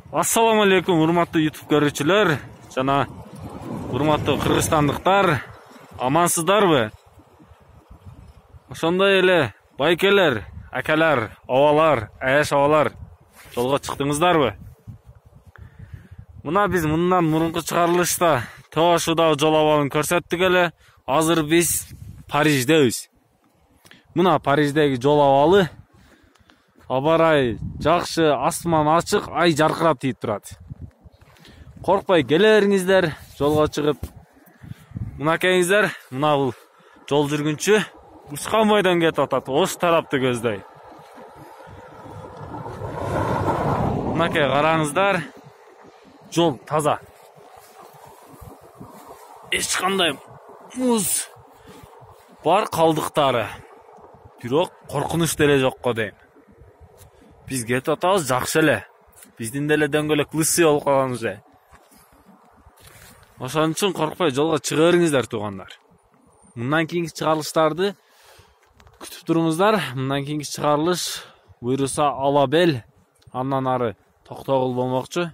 Ассаламу алейкум, урматтуу YouTube көрүүчүлөр жана урматтуу кыргызстандыктар, амансыздарбы? Ошондой эле байкелер, акалар, абалар, аяш абалар жолго чыктыңыздарбы? Мына биз мындан мурунку чыгарылышта Тоошудагы жол абалын көрсөттүк эле. Азыр биз Париждебиз. Мына Париждеги жол абалы. Абарай жакшы, асман ачык, ай жаркырап тийип турат. Коркпой келериңиздер, жолго чыгып. Мынакейиңиздер, мына бул жол жүргүнчү Ускан бойдон кетип атат, ош тарапты көздөй. Мынакей караңыздар, жол таза. Эч кандай муз бар калдыктары. Бирок коркунуч деле жокко дейм. Биз кетип атабыз жакшы эле. Биздин деле дөңгөлөк лысый болуп калган уже. Ошон үчүн коркпой жолго чыга бериңиздер туугандар. Мындан кийинки чыгарылыштарды күтүп туруңуздар. Мындан кийинки чыгарылыш буйруса Алабел, андан ары Токтогул болмокчу.